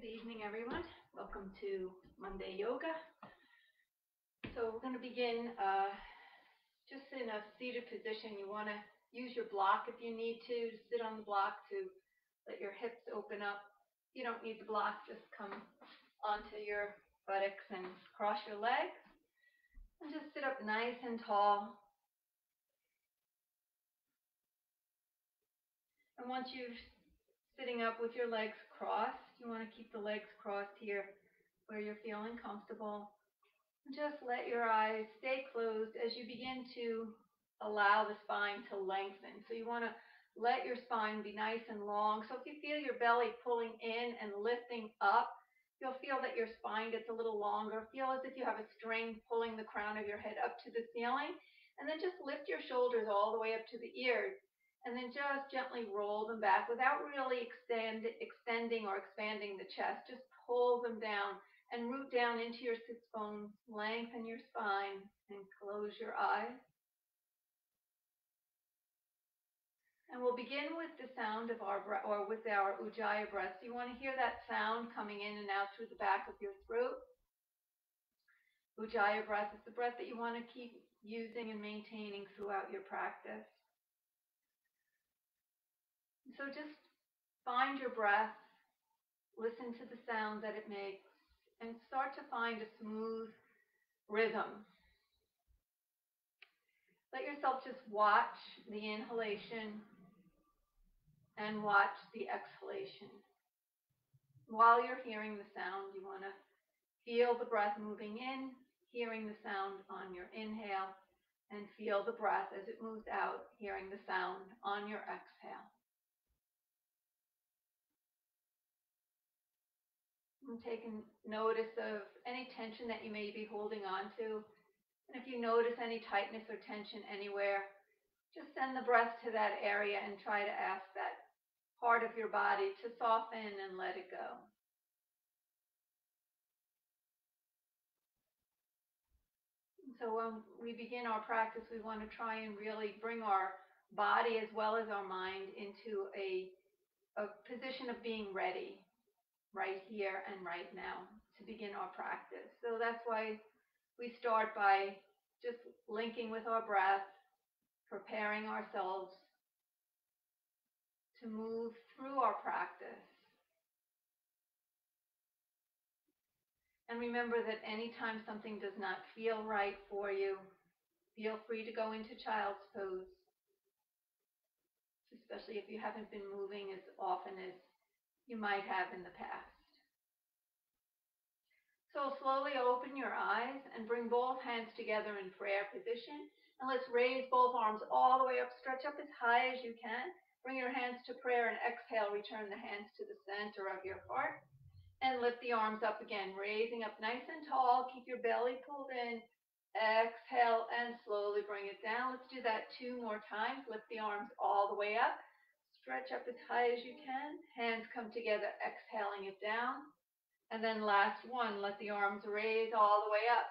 Good evening, everyone. Welcome to Monday Yoga. So we're going to begin just in a seated position. You want to use your block if you need to sit on the block to let your hips open up. You don't need the block, just come onto your buttocks and cross your legs. And just sit up nice and tall. And once you're sitting up with your legs crossed, you want to keep the legs crossed here where you're feeling comfortable. Just let your eyes stay closed as you begin to allow the spine to lengthen. So you want to let your spine be nice and long. So if you feel your belly pulling in and lifting up, you'll feel that your spine gets a little longer. Feel as if you have a string pulling the crown of your head up to the ceiling. And then just lift your shoulders all the way up to the ears. And then just gently roll them back without really extending or expanding the chest. Just pull them down and root down into your sits bones. Lengthen your spine and close your eyes. And we'll begin with the sound of our breath, or with our Ujjayi breath. So you want to hear that sound coming in and out through the back of your throat. Ujjayi breath is the breath that you want to keep using and maintaining throughout your practice. So just find your breath, listen to the sound that it makes, and start to find a smooth rhythm. Let yourself just watch the inhalation and watch the exhalation. While you're hearing the sound, you want to feel the breath moving in, hearing the sound on your inhale, and feel the breath as it moves out, hearing the sound on your exhale. And taking notice of any tension that you may be holding on to. And if you notice any tightness or tension anywhere, just send the breath to that area and try to ask that part of your body to soften and let it go. So when we begin our practice, we want to try and really bring our body as well as our mind into a position of being ready right here and right now to begin our practice. So that's why we start by just linking with our breath, preparing ourselves to move through our practice. And remember that anytime something does not feel right for you, feel free to go into child's pose, especially if you haven't been moving as often as you might have in the past. So slowly open your eyes and bring both hands together in prayer position. And let's raise both arms all the way up, stretch up as high as you can. Bring your hands to prayer and exhale, return the hands to the center of your heart. And lift the arms up again, raising up nice and tall. Keep your belly pulled in. Exhale and slowly bring it down. Let's do that 2 more times. Lift the arms all the way up. Stretch up as high as you can. Hands come together, exhaling it down. And then last one, let the arms raise all the way up.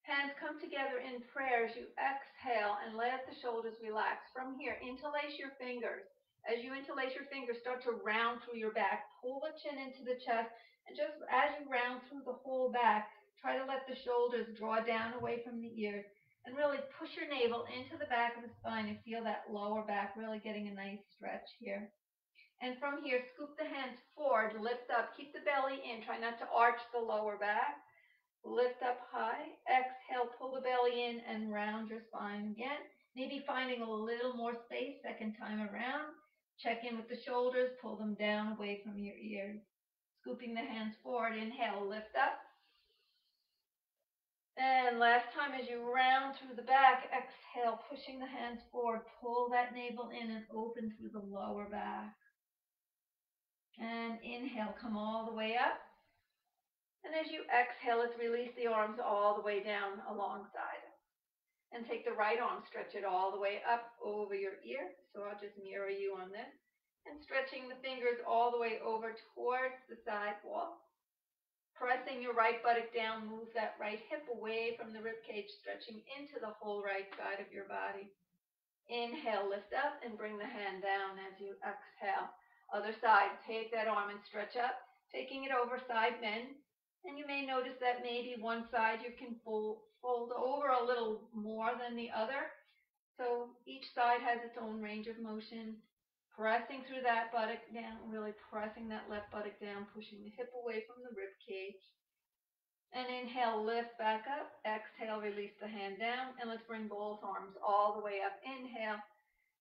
Hands come together in prayer as you exhale and let the shoulders relax. From here, interlace your fingers. As you interlace your fingers, start to round through your back. Pull the chin into the chest. And just as you round through the whole back, try to let the shoulders draw down away from the ears. And really push your navel into the back of the spine and feel that lower back really getting a nice stretch here. And from here, scoop the hands forward, lift up, keep the belly in, try not to arch the lower back. Lift up high, exhale, pull the belly in and round your spine again. Maybe finding a little more space second time around. Check in with the shoulders, pull them down away from your ears. Scooping the hands forward, inhale, lift up. And last time as you round through the back, exhale, pushing the hands forward, pull that navel in and open through the lower back. And inhale, come all the way up. And as you exhale, let's release the arms all the way down alongside. And take the right arm, stretch it all the way up over your ear. So I'll just mirror you on this. And stretching the fingers all the way over towards the side wall. Pressing your right buttock down, move that right hip away from the rib cage, stretching into the whole right side of your body. Inhale, lift up and bring the hand down as you exhale. Other side, take that arm and stretch up. taking it over side bend. And you may notice that maybe one side you can fold over a little more than the other. So each side has its own range of motion. Pressing through that buttock down, really pressing that left buttock down, pushing the hip away from the rib cage. And inhale, lift back up. Exhale, release the hand down. And let's bring both arms all the way up. Inhale,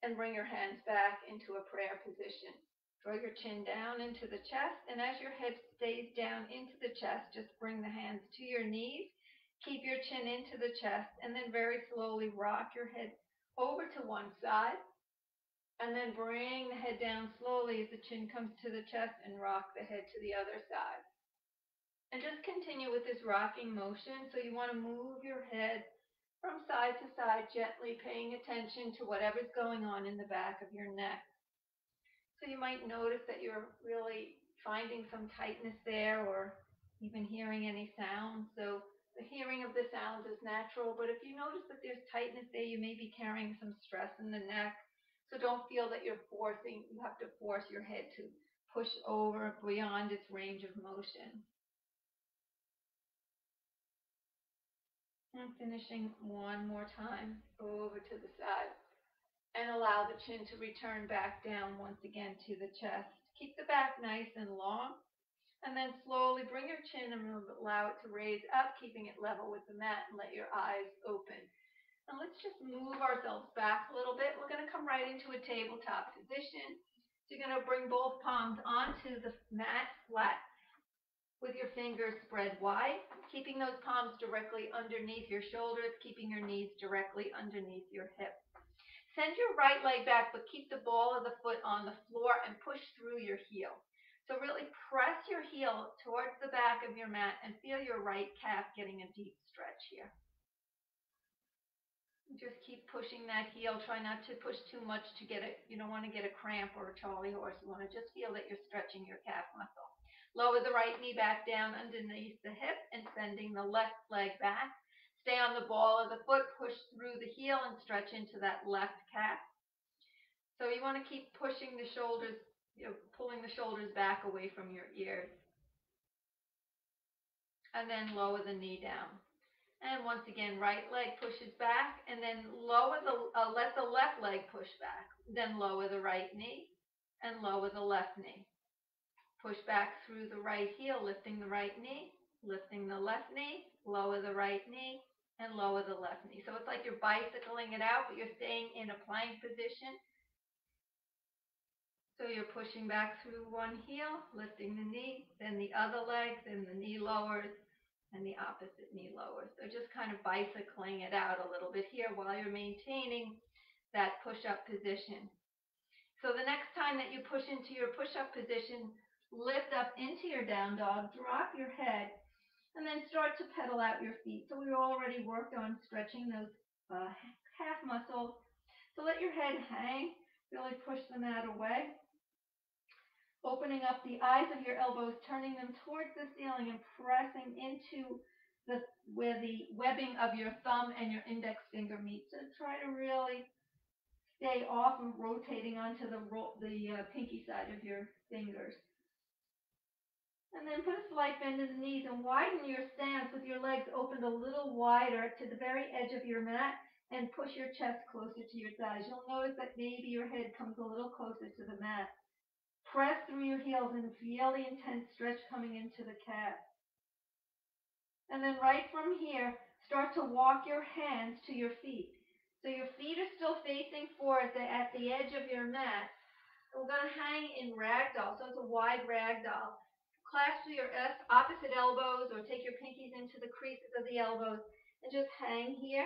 and bring your hands back into a prayer position. Draw your chin down into the chest, and as your head stays down into the chest, just bring the hands to your knees. Keep your chin into the chest, and then very slowly rock your head over to one side, and then bring the head down slowly as the chin comes to the chest, and rock the head to the other side. And just continue with this rocking motion. So you want to move your head from side to side, gently paying attention to whatever's going on in the back of your neck. So you might notice that you're really finding some tightness there, or even hearing any sound. So the hearing of the sounds is natural, but if you notice that there's tightness there, you may be carrying some stress in the neck. So don't feel that you have to force your head to push over beyond its range of motion. And finishing one more time over to the side. And allow the chin to return back down once again to the chest. Keep the back nice and long. And then slowly bring your chin and allow it to raise up, keeping it level with the mat, and let your eyes open. And let's just move ourselves back a little bit. We're going to come right into a tabletop position. So you're going to bring both palms onto the mat flat with your fingers spread wide, keeping those palms directly underneath your shoulders, keeping your knees directly underneath your hips. Send your right leg back, but keep the ball of the foot on the floor and push through your heel. So really press your heel towards the back of your mat and feel your right calf getting a deep stretch here. Just keep pushing that heel. Try not to push too much to get it. You don't want to get a cramp or a Charlie horse. You want to just feel that you're stretching your calf muscle. Lower the right knee back down underneath the hip and sending the left leg back. Stay on the ball of the foot, push through the heel and stretch into that left calf. So you want to keep pushing the shoulders, pulling the shoulders back away from your ears. And then lower the knee down. And once again, right leg pushes back, and then let the left leg push back. Then lower the right knee and lower the left knee. Push back through the right heel, lifting the right knee, lifting the left knee, lower the right knee, and lower the left knee. So it's like you're bicycling it out, but you're staying in a plank position. So you're pushing back through one heel, lifting the knee, then the other leg, then the knee lowers, and the opposite knee lowers. So just kind of bicycling it out a little bit here while you're maintaining that push-up position. So the next time that you push into your push-up position, lift up into your down dog, drop your head, and then start to pedal out your feet. So we already worked on stretching those calf muscles. So let your head hang, really push the mat away. Opening up the eyes of your elbows, turning them towards the ceiling and pressing into where the webbing of your thumb and your index finger meet. So try to really stay off of rotating onto the pinky side of your fingers. And then put a slight bend in the knees and widen your stance with your legs opened a little wider to the very edge of your mat, and push your chest closer to your thighs. You'll notice that maybe your head comes a little closer to the mat. Press through your heels and feel the intense stretch coming into the calf. And then right from here, start to walk your hands to your feet. So your feet are still facing forward at the edge of your mat. We're going to hang in ragdoll, so it's a wide ragdoll. Clasp your opposite elbows or take your pinkies into the creases of the elbows and just hang here.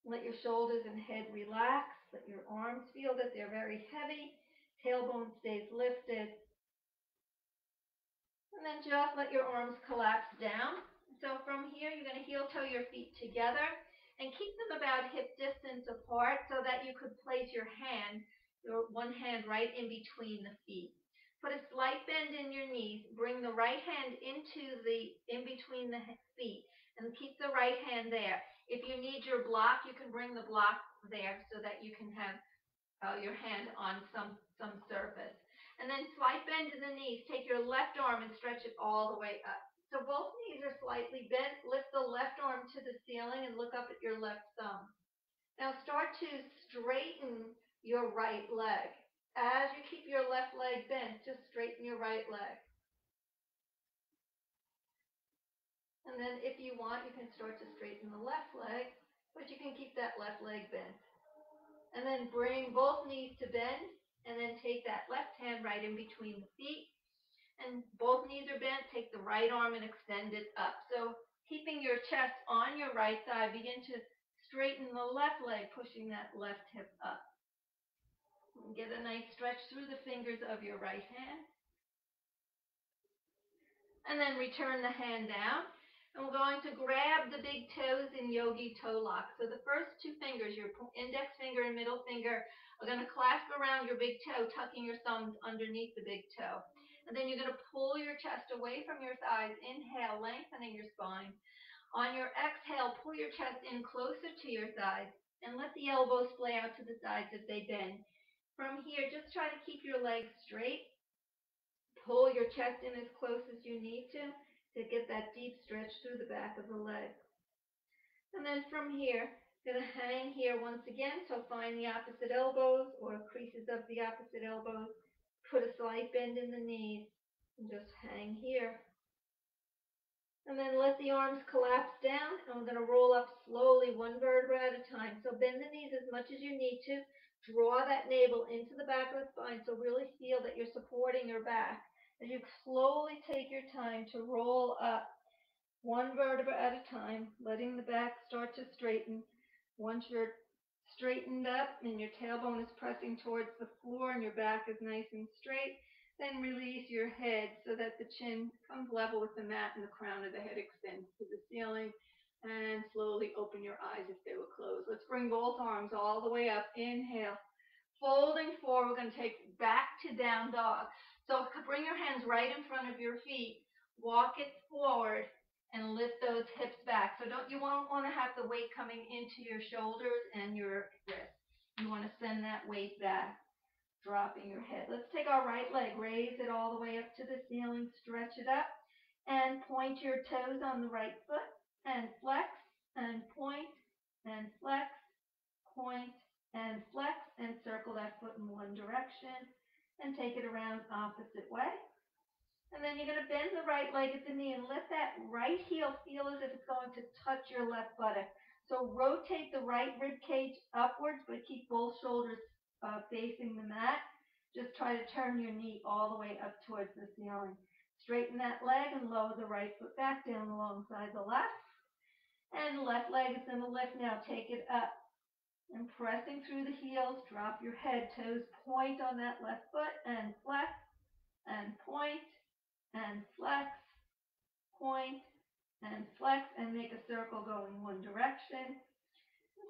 Let your shoulders and head relax. Let your arms feel that they're very heavy. Tailbone stays lifted. And then just let your arms collapse down. So from here, you're going to heel toe your feet together and keep them about hip distance apart so that you could place your one hand right in between the feet. Put a slight bend in your knees. Bring the right hand in between the feet and keep the right hand there. If you need your block, you can bring the block there so that you can have your hand on some surface. And then slight bend in the knees. Take your left arm and stretch it all the way up. So both knees are slightly bent. Lift the left arm to the ceiling and look up at your left thumb. Now start to straighten your right leg. As you keep your left leg bent, just straighten your right leg. And then if you want, you can start to straighten the left leg, but you can keep that left leg bent. And then bring both knees to bend, and then take that left hand right in between the feet. And both knees are bent, take the right arm and extend it up. So keeping your chest on your right side, begin to straighten the left leg, pushing that left hip up. And get a nice stretch through the fingers of your right hand. And then return the hand down. And we're going to grab the big toes in yogi toe lock. So the first two fingers, your index finger and middle finger, are going to clasp around your big toe, tucking your thumbs underneath the big toe. And then you're going to pull your chest away from your thighs. Inhale, lengthening your spine. On your exhale, pull your chest in closer to your thighs and let the elbows splay out to the sides as they bend. From here, just try to keep your legs straight. Pull your chest in as close as you need to get that deep stretch through the back of the leg. And then from here, going to hang here once again. So find the opposite elbows or creases of the opposite elbows. Put a slight bend in the knees and just hang here. And then let the arms collapse down, and we're going to roll up slowly, one vertebra at a time. So bend the knees as much as you need to. Draw that navel into the back of the spine, so really feel that you're supporting your back. As you slowly take your time to roll up, one vertebra at a time, letting the back start to straighten. Once you're straightened up and your tailbone is pressing towards the floor and your back is nice and straight, then release your head so that the chin comes level with the mat and the crown of the head extends to the ceiling. And slowly open your eyes if they were closed. Let's bring both arms all the way up. Inhale. Folding forward, we're going to take back to down dog. So bring your hands right in front of your feet. Walk it forward and lift those hips back. So you won't want to have the weight coming into your shoulders and your wrists. You want to send that weight back, dropping your head. Let's take our right leg, raise it all the way up to the ceiling, stretch it up, and point your toes on the right foot, and flex, and point, and flex, point, and flex, and circle that foot in one direction, and take it around opposite way. And then you're going to bend the right leg at the knee and let that right heel feel as if it's going to touch your left buttock. So rotate the right rib cage upwards, but keep both shoulders facing the mat. Just try to turn your knee all the way up towards the ceiling. Straighten that leg and lower the right foot back down alongside the left. And left leg is going to lift now. Take it up. And pressing through the heels, drop your head. Toes point on that left foot and flex and point. And flex, point, and flex, and make a circle going one direction.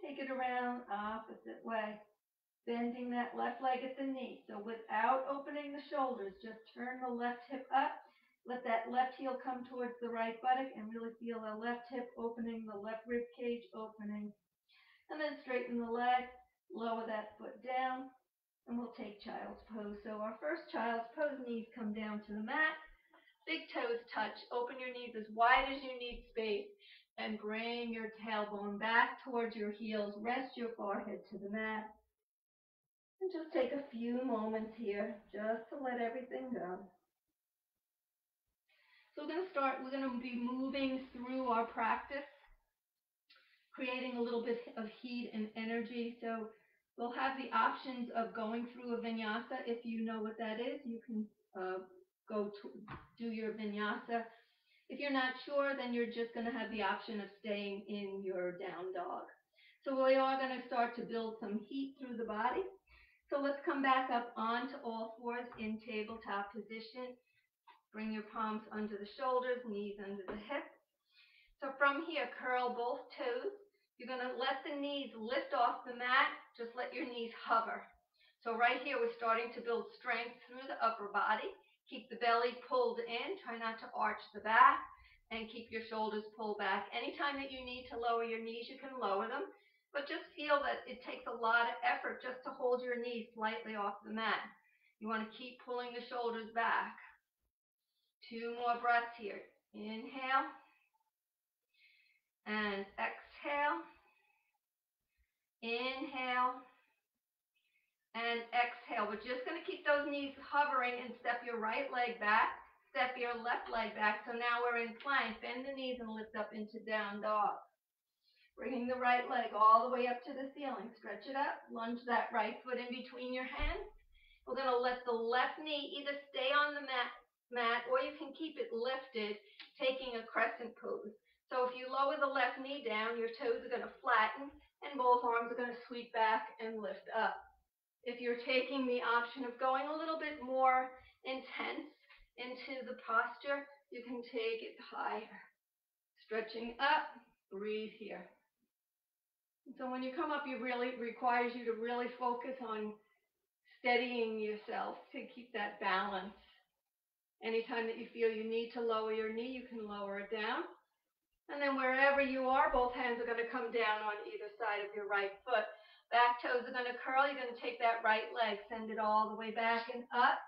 Take it around opposite way, bending that left leg at the knee. So without opening the shoulders, just turn the left hip up. Let that left heel come towards the right buttock and really feel the left hip opening, the left rib cage opening. And then straighten the leg, lower that foot down, and we'll take child's pose. So our first child's pose, knees come down to the mat. Big toes touch. Open your knees as wide as you need space and bring your tailbone back towards your heels. Rest your forehead to the mat. And just take a few moments here just to let everything go. So we're going to be moving through our practice, creating a little bit of heat and energy. So we'll have the options of going through a vinyasa. If you know what that is, you can go to do your vinyasa. If you're not sure, then you're just going to have the option of staying in your down dog. So we are going to start to build some heat through the body. So let's come back up onto all fours in tabletop position. Bring your palms under the shoulders, knees under the hips. So from here, curl both toes. You're going to let the knees lift off the mat. Just let your knees hover. So right here, we're starting to build strength through the upper body. Keep the belly pulled in. Try not to arch the back. And keep your shoulders pulled back. Anytime that you need to lower your knees, you can lower them. But just feel that it takes a lot of effort just to hold your knees slightly off the mat. You want to keep pulling the shoulders back. 2 more breaths here. Inhale and exhale. Inhale and exhale. We're just going to keep those knees hovering and step your right leg back. Step your left leg back. So now we're in plank. Bend the knees and lift up into down dog. Bringing the right leg all the way up to the ceiling. Stretch it up. Lunge that right foot in between your hands. We're going to let the left knee either stay on the mat or you can keep it lifted, taking a crescent pose. So if you lower the left knee down, your toes are going to flatten and both arms are going to sweep back and lift up. If you're taking the option of going a little bit more intense into the posture, you can take it higher. Stretching up, breathe here. So when you come up, it really requires you to really focus on steadying yourself to keep that balance. Anytime that you feel you need to lower your knee, you can lower it down. And then wherever you are, both hands are going to come down on either side of your right foot. Back toes are going to curl. You're going to take that right leg, send it all the way back and up.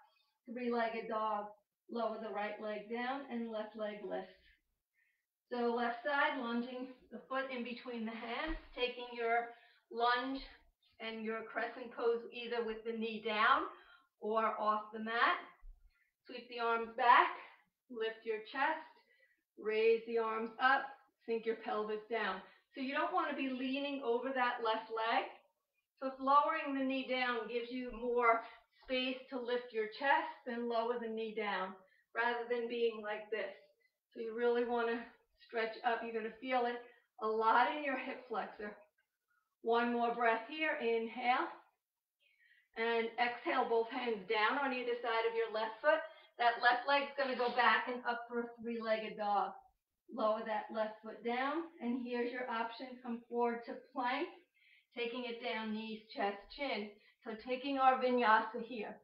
3-legged dog. Lower the right leg down and left leg lifts. So left side, lunging the foot in between the hands, taking your lunge and your crescent pose either with the knee down or off the mat. Sweep the arms back, lift your chest, raise the arms up, sink your pelvis down. So you don't want to be leaning over that left leg. So if lowering the knee down gives you more space to lift your chest, then lower the knee down rather than being like this. So you really want to stretch up. You're going to feel it a lot in your hip flexor. 1 more breath here. Inhale. And exhale, both hands down on either side of your left foot. That left leg's going to go back and up for a 3-legged dog. Lower that left foot down. And here's your option. Come forward to plank. Taking it down, knees, chest, chin. So taking our vinyasa here.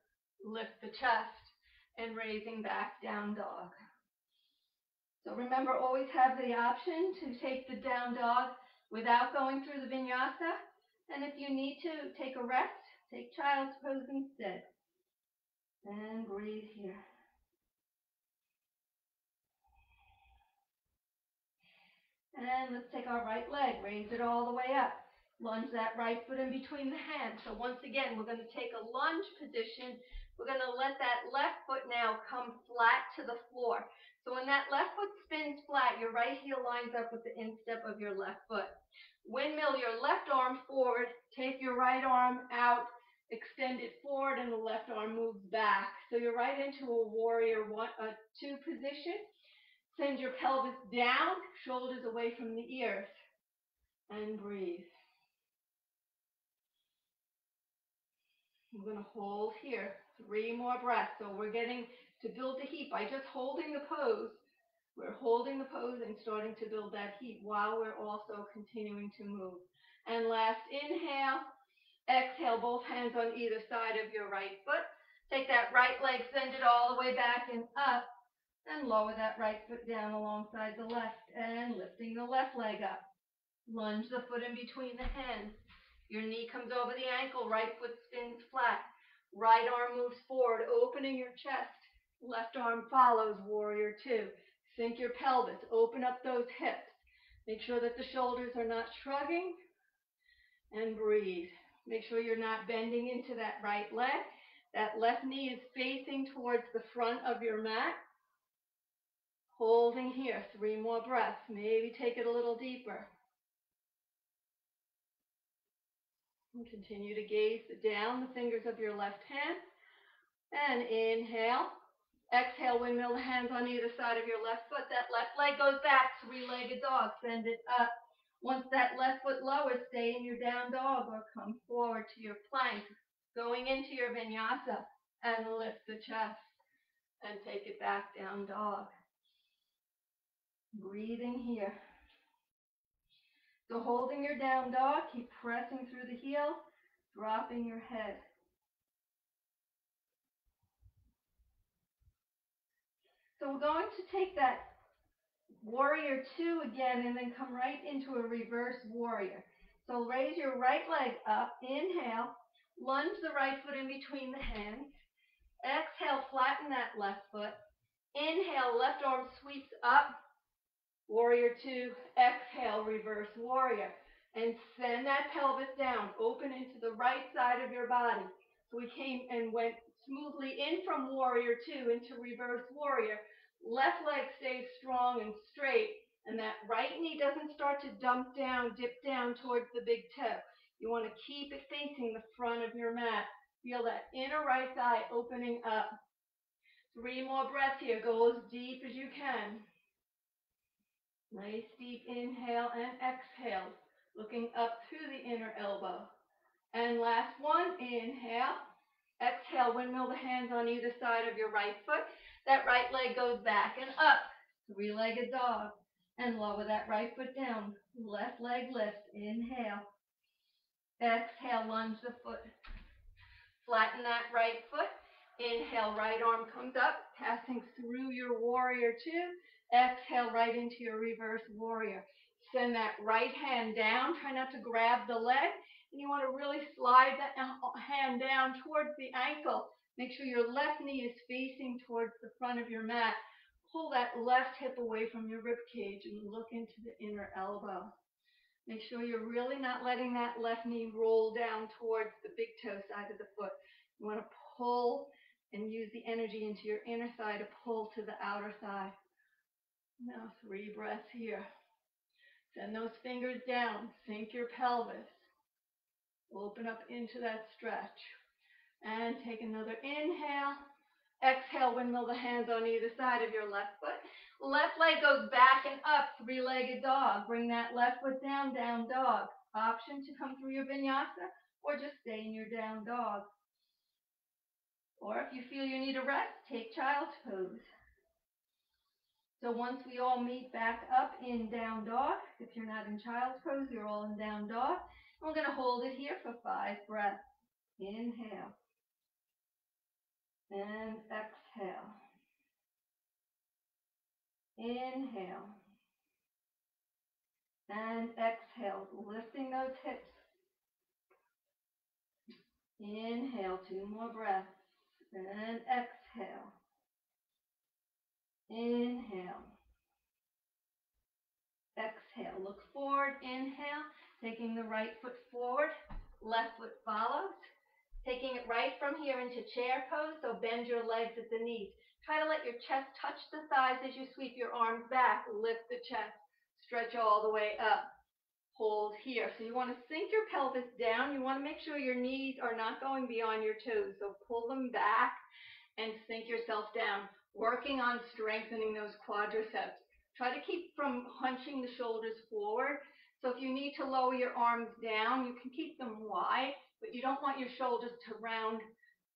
Lift the chest and raising back, down dog. So remember, always have the option to take the down dog without going through the vinyasa. And if you need to take a rest, take child's pose instead. And breathe here. And let's take our right leg, raise it all the way up. Lunge that right foot in between the hands. So once again, we're going to take a lunge position. We're going to let that left foot now come flat to the floor. So when that left foot spins flat, your right heel lines up with the instep of your left foot. Windmill your left arm forward, take your right arm out, extend it forward, and the left arm moves back. So you're right into a warrior 2 position. Send your pelvis down, shoulders away from the ears, and breathe. I'm going to hold here. 3 more breaths. So we're getting to build the heat by just holding the pose. We're holding the pose and starting to build that heat while we're also continuing to move. And last inhale, exhale, both hands on either side of your right foot. Take that right leg, send it all the way back and up, and lower that right foot down alongside the left, and lifting the left leg up. Lunge the foot in between the hands. Your knee comes over the ankle, right foot spins flat. Right arm moves forward, opening your chest. Left arm follows, warrior 2. Sink your pelvis, open up those hips. Make sure that the shoulders are not shrugging, and breathe. Make sure you're not bending into that right leg. That left knee is facing towards the front of your mat. Holding here, 3 more breaths. Maybe take it a little deeper. And continue to gaze down the fingers of your left hand. And inhale. Exhale, windmill the hands on either side of your left foot. That left leg goes back, 3-legged dog. Send it up. Once that left foot lowers, stay in your down dog or come forward to your plank. Going into your vinyasa and lift the chest and take it back, down dog. Breathing here. So holding your down dog, keep pressing through the heel, dropping your head. So we're going to take that warrior 2 again and then come right into a reverse warrior. So raise your right leg up, inhale, lunge the right foot in between the hands, Exhale, flatten that left foot. Inhale, left arm sweeps up. Warrior two. Exhale, reverse warrior. And send that pelvis down. Open into the right side of your body. So we came and went smoothly in from warrior two into reverse warrior. Left leg stays strong and straight. And that right knee doesn't start to dump down, dip down towards the big toe. You want to keep it facing the front of your mat. Feel that inner right thigh opening up. 3 more breaths here. Go as deep as you can. Nice deep inhale and exhale. Looking up through the inner elbow. And last one, inhale. Exhale, windmill the hands on either side of your right foot. That right leg goes back and up. 3-legged dog. And lower that right foot down. Left leg lifts. Inhale. Exhale, lunge the foot. Flatten that right foot. Inhale, right arm comes up, passing through your warrior two. Exhale, right into your reverse warrior. Send that right hand down. Try not to grab the leg. And you want to really slide that hand down towards the ankle. Make sure your left knee is facing towards the front of your mat. Pull that left hip away from your rib cage and look into the inner elbow. Make sure you're really not letting that left knee roll down towards the big toe side of the foot. You want to pull and use the energy into your inner thigh to pull to the outer thigh. Now 3 breaths here. Send those fingers down. Sink your pelvis. Open up into that stretch. And take another inhale. Exhale, windmill the hands on either side of your left foot. Left leg goes back and up, 3-legged dog. Bring that left foot down, down dog. Option to come through your vinyasa or just stay in your down dog. Or if you feel you need a rest, take child's pose. So once we all meet back up in down dog, if you're not in child's pose, you're all in down dog. We're going to hold it here for 5 breaths. Inhale. And exhale. Inhale. And exhale, lifting those hips. Inhale, 2 more breaths. And exhale. Inhale. Exhale, look forward, inhale, taking the right foot forward, left foot follows. Taking it right from here into chair pose, so bend your legs at the knees. Try to let your chest touch the thighs as you sweep your arms back. Lift the chest, stretch all the way up. Hold here. So you want to sink your pelvis down. You want to make sure your knees are not going beyond your toes. So pull them back and sink yourself down. Working on strengthening those quadriceps. Try to keep from hunching the shoulders forward. So if you need to lower your arms down, you can keep them wide, but you don't want your shoulders to round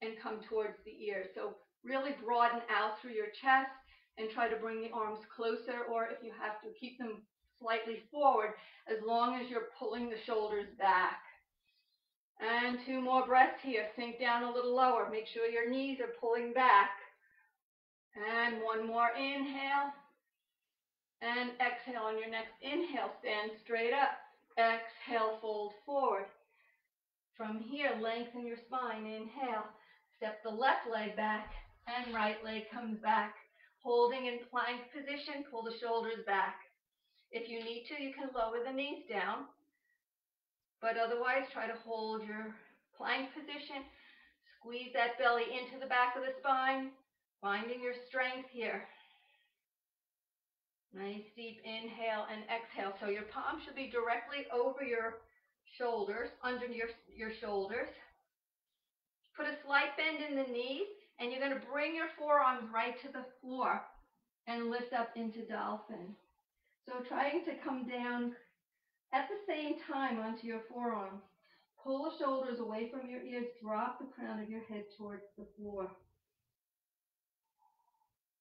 and come towards the ears. So really broaden out through your chest and try to bring the arms closer, or if you have to, keep them slightly forward as long as you're pulling the shoulders back. And 2 more breaths here. Sink down a little lower. Make sure your knees are pulling back. And 1 more inhale. And exhale on your next inhale. Stand straight up. Exhale, fold forward. From here, lengthen your spine. Inhale. Step the left leg back and right leg comes back. Holding in plank position, pull the shoulders back. If you need to, you can lower the knees down. But otherwise, try to hold your plank position. Squeeze that belly into the back of the spine. Finding your strength here. Nice deep inhale and exhale. So your palm should be directly over your shoulders, under your shoulders. Put a slight bend in the knees, and you're going to bring your forearms right to the floor and lift up into dolphin. So trying to come down at the same time onto your forearms. Pull the shoulders away from your ears. Drop the crown of your head towards the floor.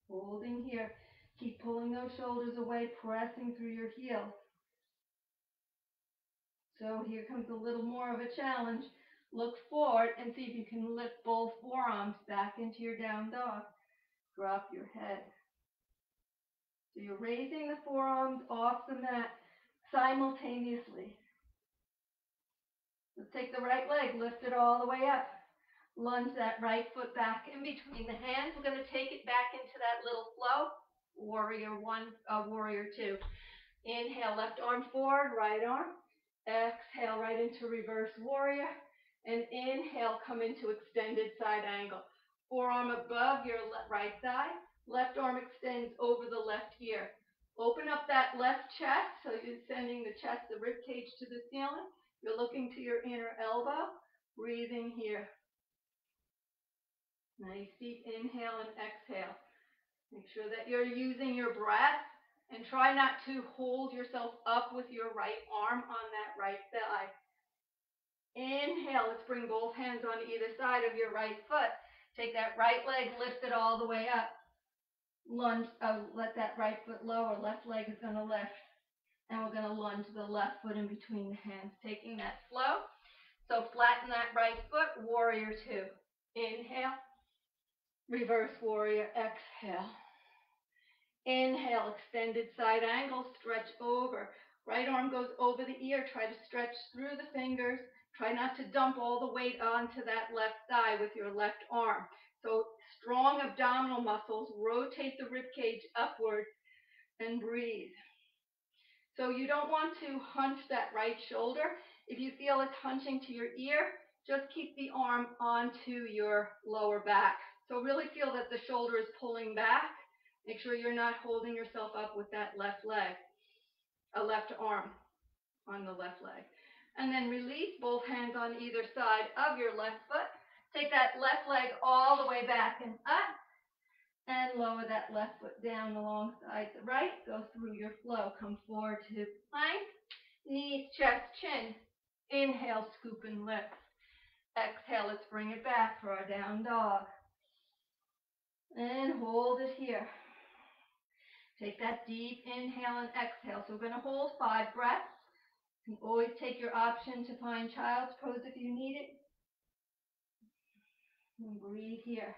Holding here. Keep pulling those shoulders away, pressing through your heels. So here comes a little more of a challenge. Look forward and see if you can lift both forearms back into your down dog. Drop your head. So you're raising the forearms off the mat simultaneously. Let's take the right leg, lift it all the way up. Lunge that right foot back in between the hands. We're going to take it back into that little flow. Warrior one, warrior two. Inhale, left arm forward, right arm. Exhale, right into reverse warrior. And inhale, come into extended side angle. Forearm above your right thigh. Left arm extends over the left ear. Open up that left chest, so you're sending the chest, the rib cage to the ceiling. You're looking to your inner elbow. Breathing here. Nice deep inhale and exhale. Make sure that you're using your breath and try not to hold yourself up with your right arm on that right thigh. Inhale, let's bring both hands on either side of your right foot. Take that right leg, lift it all the way up. Lunge, let that right foot lower, left leg is going to lift. And we're going to lunge the left foot in between the hands, taking that flow. So flatten that right foot, warrior two. Inhale. Reverse warrior, exhale. Inhale, extended side angle, stretch over. Right arm goes over the ear, try to stretch through the fingers. Try not to dump all the weight onto that left thigh with your left arm. So strong abdominal muscles, rotate the rib cage upward and breathe. So you don't want to hunch that right shoulder. If you feel it's hunching to your ear, just keep the arm onto your lower back. So really feel that the shoulder is pulling back. Make sure you're not holding yourself up with that left leg, a left arm on the left leg. And then release both hands on either side of your left foot. Take that left leg all the way back and up. And lower that left foot down alongside the right. Go through your flow. Come forward to plank. Knees, chest, chin. Inhale, scoop and lift. Exhale, let's bring it back for our down dog. And hold it here. Take that deep inhale and exhale. So we're going to hold 5 breaths. You can always take your option to find child's pose if you need it. And breathe here.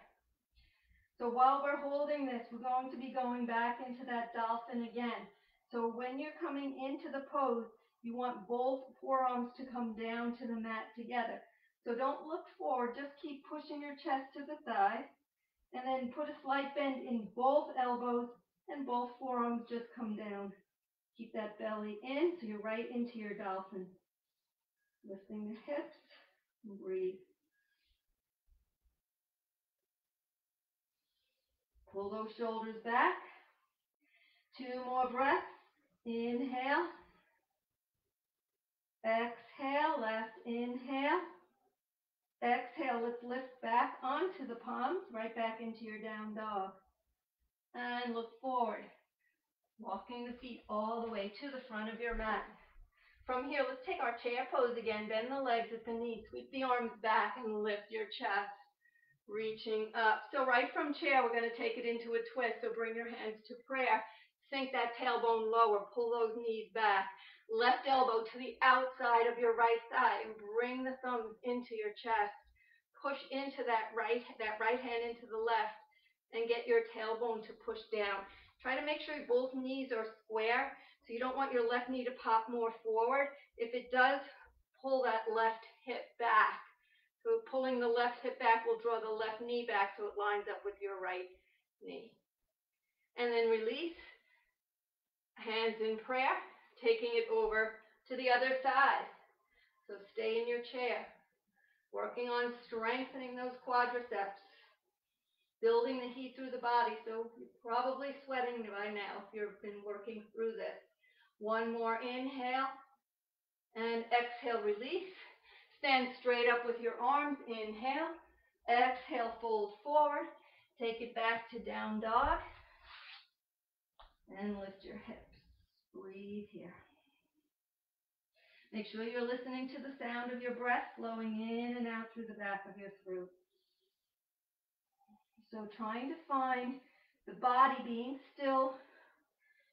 So while we're holding this, we're going to be going back into that dolphin again. So when you're coming into the pose, you want both forearms to come down to the mat together. So don't look forward, just keep pushing your chest to the thigh, and then put a slight bend in both elbows, and both forearms just come down. Keep that belly in, so you're right into your dolphin. Lifting the hips, and breathe. Pull those shoulders back. 2 more breaths. Inhale. Exhale. Last inhale. Exhale. Let's lift back onto the palms, right back into your down dog. And look forward. Walking the feet all the way to the front of your mat. From here, let's take our chair pose again. Bend the legs at the knees. Sweep the arms back and lift your chest. Reaching up. So right from chair, we're going to take it into a twist. So bring your hands to prayer. Sink that tailbone lower. Pull those knees back. Left elbow to the outside of your right thigh and bring the thumbs into your chest. Push into that right hand into the left and get your tailbone to push down. Try to make sure both knees are square. So you don't want your left knee to pop more forward. If it does, pull that left hip back. So pulling the left hip back will draw the left knee back so it lines up with your right knee. And then release. Hands in prayer, taking it over to the other side. So stay in your chair, working on strengthening those quadriceps, building the heat through the body. So you're probably sweating by now if you've been working through this. 1 more inhale and exhale, release. Stand straight up with your arms. Inhale. Exhale, fold forward. Take it back to down dog. And lift your hips. Breathe here. Make sure you're listening to the sound of your breath flowing in and out through the back of your throat. So trying to find the body being still,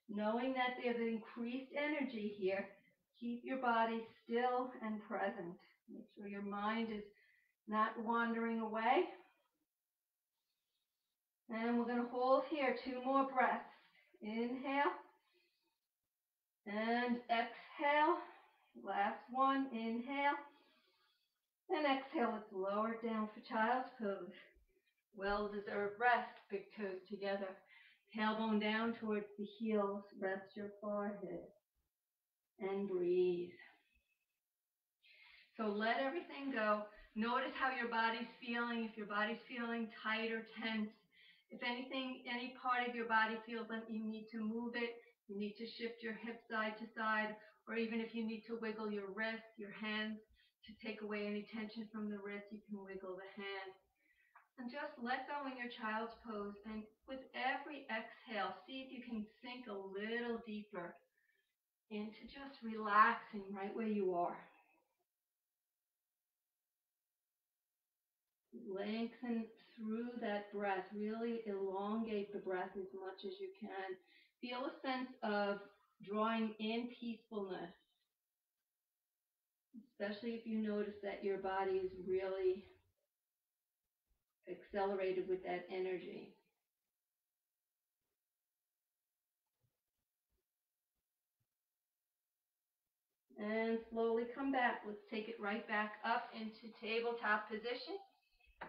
knowing that there's increased energy here. Keep your body still and present. Make sure your mind is not wandering away. And we're going to hold here 2 more breaths. Inhale and exhale. Last one. Inhale Then exhale, let's lower it down for child's pose. Well-deserved rest, big toes together. Tailbone down towards the heels, rest your forehead, and breathe. So let everything go. Notice how your body's feeling. If your body's feeling tight or tense, if anything, any part of your body feels like you need to move it, you need to shift your hips side to side, or even if you need to wiggle your wrists, your hands, to take away any tension from the wrist, you can wiggle the hands. And just let go in your child's pose. And with every exhale, see if you can sink a little deeper into just relaxing right where you are. Lengthen through that breath. Really elongate the breath as much as you can. Feel a sense of drawing in peacefulness, especially if you notice that your body is really accelerated with that energy. And slowly come back. Let's take it right back up into tabletop position.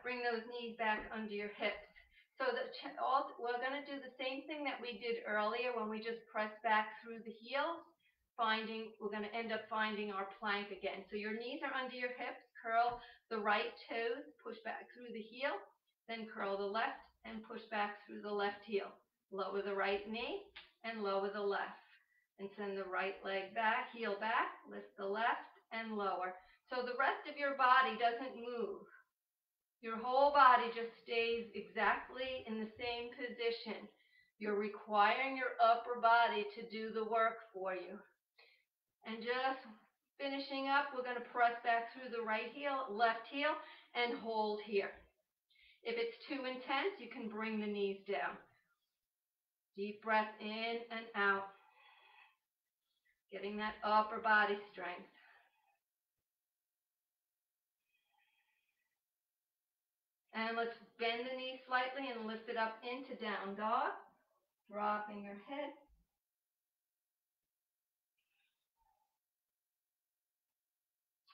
Bring those knees back under your hips. So we're going to do the same thing that we did earlier when we just pressed back through the heels. We're going to end up finding our plank again. So your knees are under your hips. Curl the right toes, push back through the heel, then curl the left and push back through the left heel. Lower the right knee and lower the left. And send the right leg back, heel back, lift the left and lower. So the rest of your body doesn't move. Your whole body just stays exactly in the same position. You're requiring your upper body to do the work for you. And just finishing up, we're going to press back through the right heel, left heel, and hold here. If it's too intense, you can bring the knees down. Deep breath in and out. Getting that upper body strength. And let's bend the knee slightly and lift it up into down dog. Dropping your head.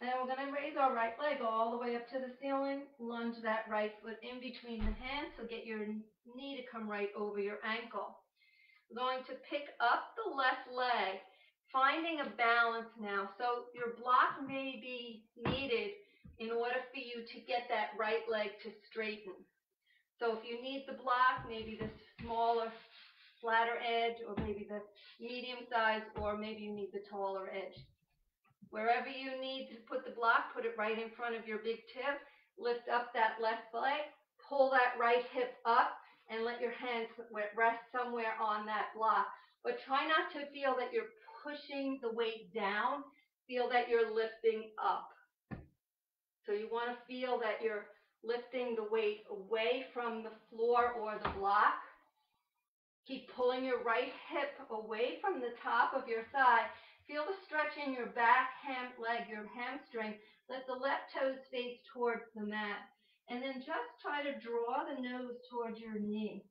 And we're going to raise our right leg all the way up to the ceiling. Lunge that right foot in between the hands. So get your knee to come right over your ankle. We're going to pick up the left leg, finding a balance now. So your block may be needed in order for you to get that right leg to straighten. So if you need the block, maybe the smaller, flatter edge, or maybe the medium size, or maybe you need the taller edge. Wherever you need to put the block, put it right in front of your big toe. Lift up that left leg, pull that right hip up, and let your hands rest somewhere on that block. But try not to feel that you're pushing the weight down. Feel that you're lifting up. So you want to feel that you're lifting the weight away from the floor or the block. Keep pulling your right hip away from the top of your thigh. Feel the stretch in your back leg, your hamstring. Let the left toes face towards the mat. And then just try to draw the nose towards your knee.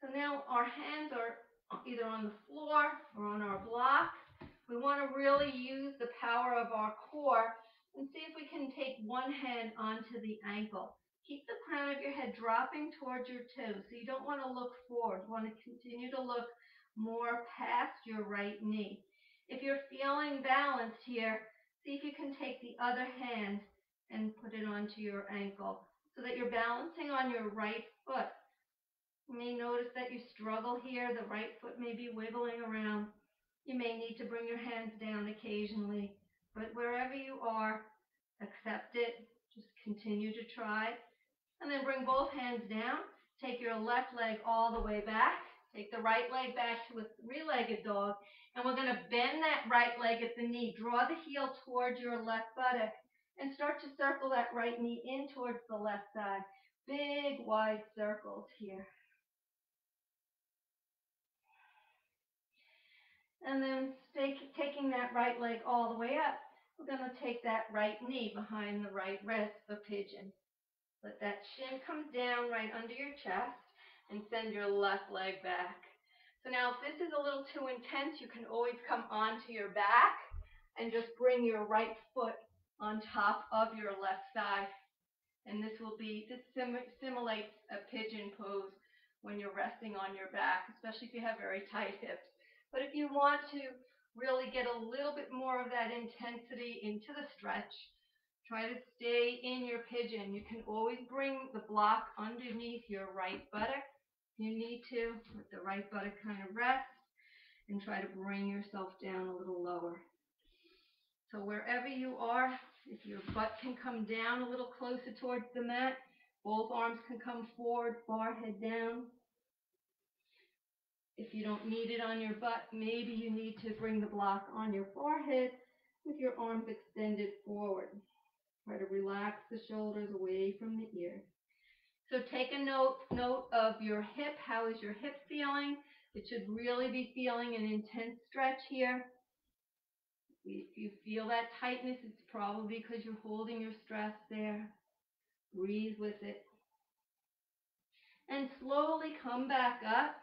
So now our hands are either on the floor or on our block. We want to really use the power of our core and see if we can take one hand onto the ankle. Keep the crown of your head dropping towards your toes. So you don't want to look forward. You want to continue to look more past your right knee. If you're feeling balanced here, see if you can take the other hand and put it onto your ankle so that you're balancing on your right foot. You may notice that you struggle here. The right foot may be wiggling around. You may need to bring your hands down occasionally, but wherever you are, accept it. Just continue to try. And then bring both hands down. Take your left leg all the way back. Take the right leg back to a three-legged dog. And we're going to bend that right leg at the knee. Draw the heel towards your left buttock and start to circle that right knee in towards the left side. Big, wide circles here. And then taking that right leg all the way up, we're going to take that right knee behind the right wrist for pigeon. Let that shin come down right under your chest and send your left leg back. So now if this is a little too intense, you can always come onto your back and just bring your right foot on top of your left thigh. And this simulates a pigeon pose when you're resting on your back, especially if you have very tight hips. But if you want to really get a little bit more of that intensity into the stretch, try to stay in your pigeon. You can always bring the block underneath your right buttock. You need to, let the right buttock kind of rest and try to bring yourself down a little lower. So wherever you are, if your butt can come down a little closer towards the mat, both arms can come forward, forehead down. If you don't need it on your butt, maybe you need to bring the block on your forehead with your arms extended forward. Try to relax the shoulders away from the ears. So take a note of your hip. How is your hip feeling? It should really be feeling an intense stretch here. If you feel that tightness, it's probably because you're holding your stress there. Breathe with it. And slowly come back up.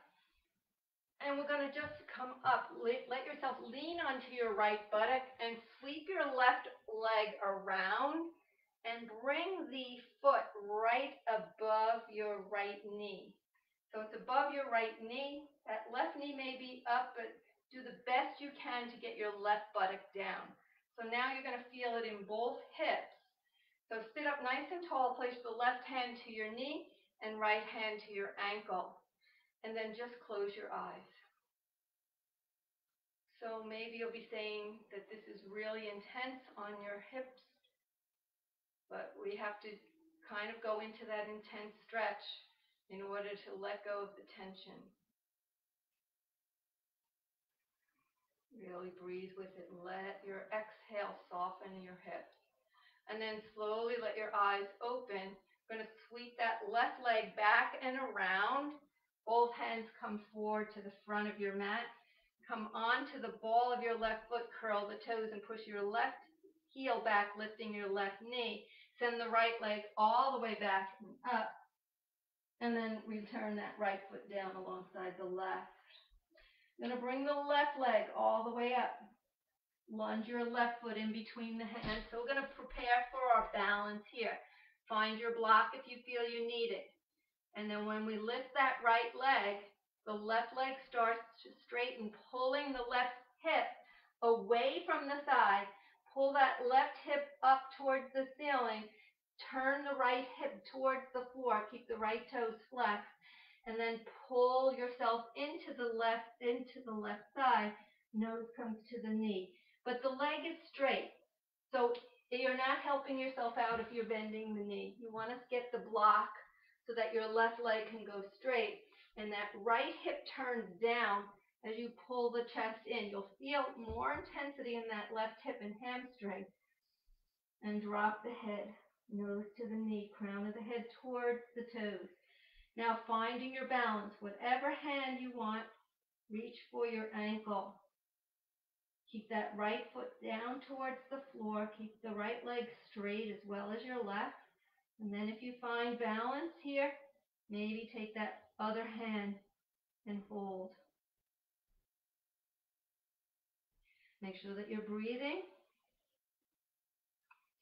And we're going to just come up. Let yourself lean onto your right buttock and sweep your left leg around and bring the foot right above your right knee. So it's above your right knee. That left knee may be up, but do the best you can to get your left buttock down. So now you're going to feel it in both hips. So sit up nice and tall, place the left hand to your knee and right hand to your ankle. And then just close your eyes. So maybe you'll be saying that this is really intense on your hips, but we have to kind of go into that intense stretch in order to let go of the tension. Really breathe with it. Let your exhale soften your hips. And then slowly let your eyes open. We're going to sweep that left leg back and around. Both hands come forward to the front of your mat. Come onto the ball of your left foot, curl the toes and push your left heel back, lifting your left knee. Send the right leg all the way back and up. And then return that right foot down alongside the left. You're going to bring the left leg all the way up. Lunge your left foot in between the hands. So we're going to prepare for our balance here. Find your block if you feel you need it. And then when we lift that right leg, the left leg starts to straighten, pulling the left hip away from the thigh. Pull that left hip up towards the ceiling. Turn the right hip towards the floor. Keep the right toes flexed. And then pull yourself into the left thigh. Nose comes to the knee. But the leg is straight. So you're not helping yourself out if you're bending the knee. You want to get the block so that your left leg can go straight. And that right hip turns down as you pull the chest in. You'll feel more intensity in that left hip and hamstring. And drop the head, nose to the knee, crown of the head towards the toes. Now finding your balance, whatever hand you want, reach for your ankle. Keep that right foot down towards the floor. Keep the right leg straight as well as your left. And then if you find balance here, maybe take that other hand and hold. Make sure that you're breathing.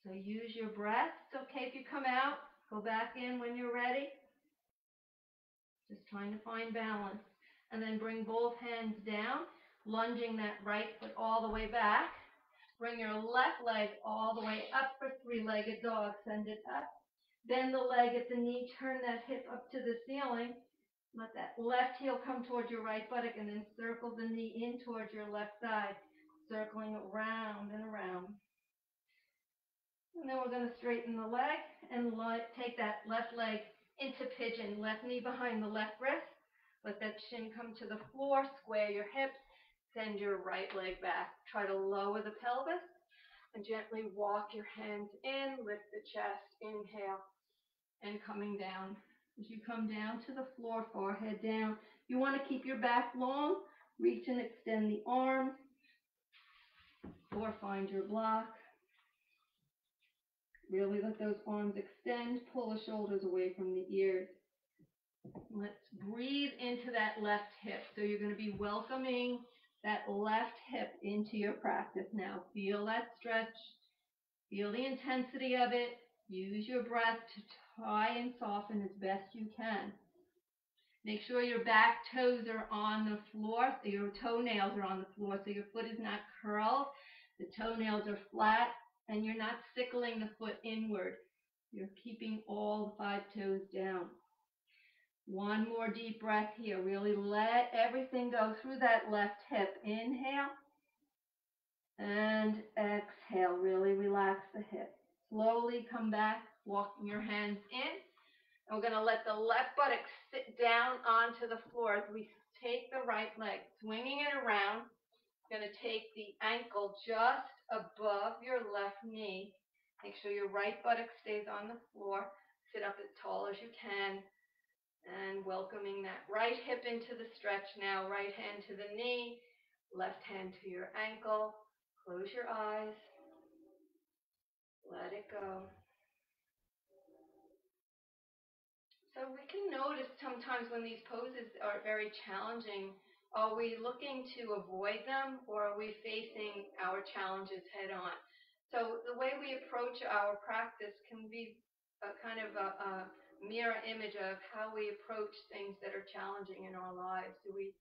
So use your breath. It's okay if you come out. Go back in when you're ready. Just trying to find balance. And then bring both hands down, lunging that right foot all the way back. Bring your left leg all the way up for three-legged dog. Send it up. Bend the leg at the knee. Turn that hip up to the ceiling. Let that left heel come towards your right buttock and then circle the knee in towards your left side, circling around and around. And then we're going to straighten the leg and take that left leg into pigeon. Left knee behind the left wrist. Let that shin come to the floor. Square your hips. Send your right leg back. Try to lower the pelvis and gently walk your hands in. Lift the chest. Inhale. And coming down. As you come down to the floor, forehead down, you want to keep your back long. Reach and extend the arms. Or find your block. Really let those arms extend. Pull the shoulders away from the ears. Let's breathe into that left hip. So you're going to be welcoming that left hip into your practice now. Feel that stretch. Feel the intensity of it. Use your breath to try and soften as best you can. Make sure your back toes are on the floor, so your toenails are on the floor, so your foot is not curled. The toenails are flat, and you're not sickling the foot inward. You're keeping all 5 toes down. One more deep breath here. Really let everything go through that left hip. Inhale and exhale. Really relax the hip. Slowly come back, walking your hands in. And we're going to let the left buttock sit down onto the floor as we take the right leg, swinging it around. You're going to take the ankle just above your left knee. Make sure your right buttock stays on the floor. Sit up as tall as you can. And welcoming that right hip into the stretch now. Right hand to the knee, left hand to your ankle. Close your eyes. Let it go. So we can notice sometimes when these poses are very challenging, are we looking to avoid them or are we facing our challenges head on? So the way we approach our practice can be a kind of a mirror image of how we approach things that are challenging in our lives. Do we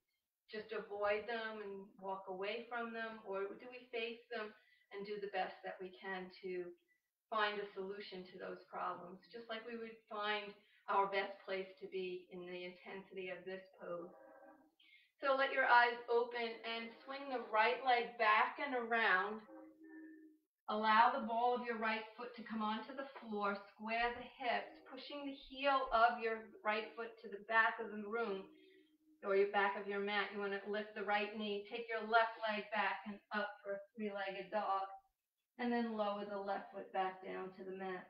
just avoid them and walk away from them, or do we face them and do the best that we can to find a solution to those problems, just like we would find our best place to be in the intensity of this pose. So let your eyes open and swing the right leg back and around. Allow the ball of your right foot to come onto the floor. Square the hips, pushing the heel of your right foot to the back of the room or your back of your mat. You want to lift the right knee. Take your left leg back and up for a 3-legged dog. And then lower the left foot back down to the mat.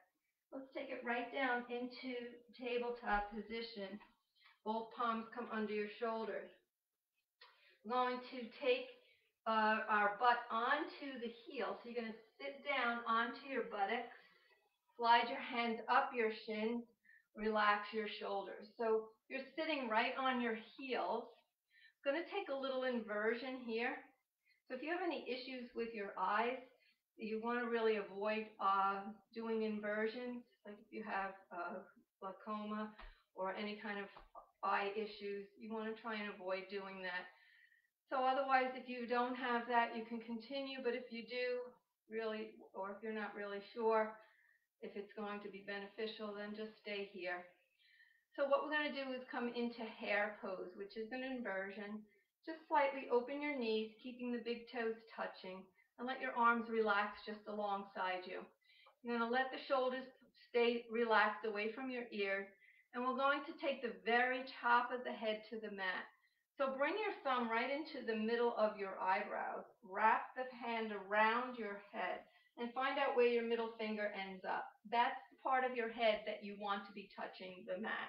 Let's take it right down into tabletop position. Both palms come under your shoulders. We're going to take our butt onto the heel. So you're going to sit down onto your buttocks. Slide your hands up your shins. Relax your shoulders. So you're sitting right on your heels. I'm going to take a little inversion here. So if you have any issues with your eyes, you want to really avoid doing inversions, like if you have glaucoma or any kind of eye issues, you want to try and avoid doing that. So otherwise, if you don't have that, you can continue, but if you do, really, or if you're not really sure if it's going to be beneficial, then just stay here. So what we're going to do is come into hare pose, which is an inversion. Just slightly open your knees, keeping the big toes touching, and let your arms relax just alongside you. You're going to let the shoulders stay relaxed away from your ears, and we're going to take the very top of the head to the mat. So bring your thumb right into the middle of your eyebrows. Wrap the hand around your head and find out where your middle finger ends up. That's the part of your head that you want to be touching the mat.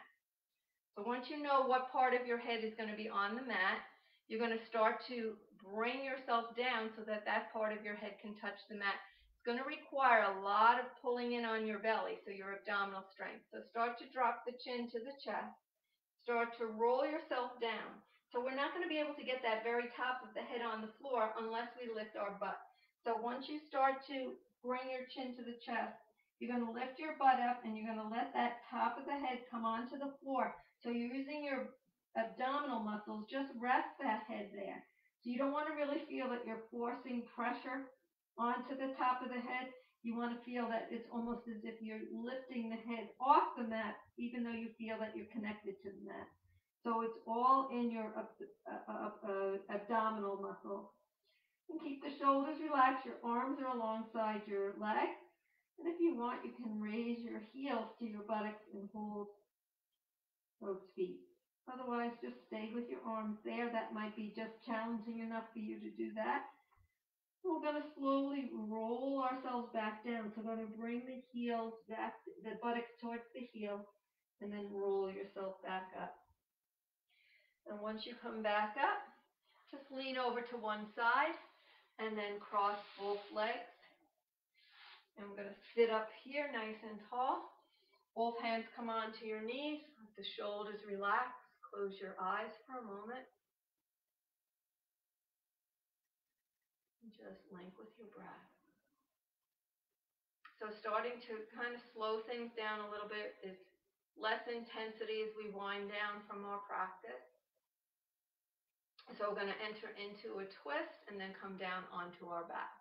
So once you know what part of your head is going to be on the mat, you're going to start to bring yourself down so that that part of your head can touch the mat. It's going to require a lot of pulling in on your belly, so your abdominal strength. So start to drop the chin to the chest. Start to roll yourself down. So we're not going to be able to get that very top of the head on the floor unless we lift our butt. So once you start to bring your chin to the chest, you're going to lift your butt up and you're going to let that top of the head come onto the floor. So you're using your abdominal muscles, just rest that head there. So you don't want to really feel that you're forcing pressure onto the top of the head. You want to feel that it's almost as if you're lifting the head off the mat, even though you feel that you're connected to the mat. So it's all in your abdominal muscle. And keep the shoulders relaxed. Your arms are alongside your legs. And if you want, you can raise your heels to your buttocks and hold those feet. Otherwise, just stay with your arms there. That might be just challenging enough for you to do that. We're going to slowly roll ourselves back down. So we're going to bring the heels back, the buttocks towards the heel, and then roll yourself back up. And once you come back up, just lean over to one side and then cross both legs. And we're going to sit up here nice and tall. Both hands come onto your knees. Let the shoulders relax. Close your eyes for a moment. And just link with your breath. So starting to kind of slow things down a little bit is less intensity as we wind down from our practice. So we're going to enter into a twist and then come down onto our back.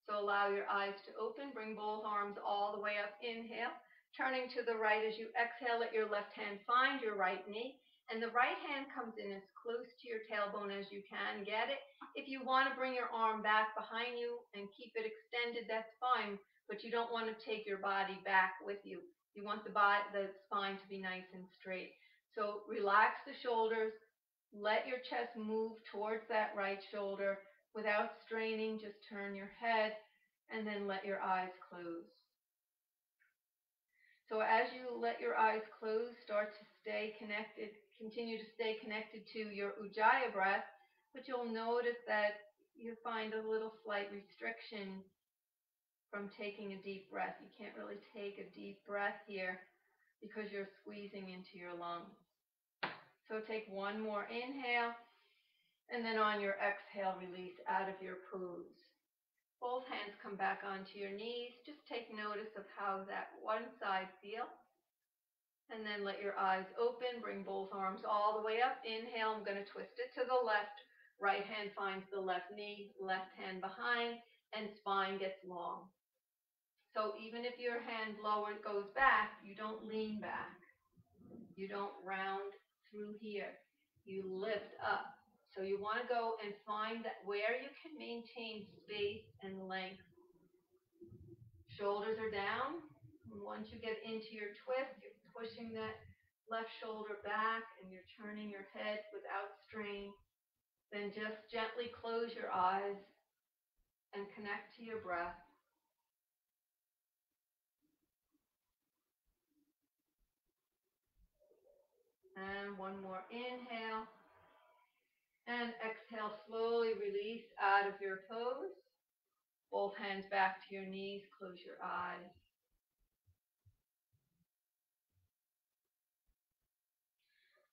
So allow your eyes to open, bring both arms all the way up, inhale. Turning to the right as you exhale, let your left hand find your right knee. And the right hand comes in as close to your tailbone as you can. Get it? If you want to bring your arm back behind you and keep it extended, that's fine. But you don't want to take your body back with you. You want the spine to be nice and straight. So relax the shoulders. Let your chest move towards that right shoulder without straining. Just turn your head and then let your eyes close. So as you let your eyes close, start to stay connected, continue to stay connected to your Ujjayi breath, but you'll notice that you find a little slight restriction from taking a deep breath. You can't really take a deep breath here because you're squeezing into your lungs. So take one more inhale, and then on your exhale, release out of your pose. Both hands come back onto your knees. Just take notice of how that one side feels. And then let your eyes open. Bring both arms all the way up. Inhale. I'm going to twist it to the left. Right hand finds the left knee. Left hand behind. And spine gets long. So even if your hand lower goes back, you don't lean back. You don't round through here. You lift up. So you want to go and find that where you can maintain space and length. Shoulders are down. And once you get into your twist, you're pushing that left shoulder back and you're turning your head without strain. Then just gently close your eyes and connect to your breath. And one more inhale. And exhale, slowly release out of your pose. Both hands back to your knees, close your eyes.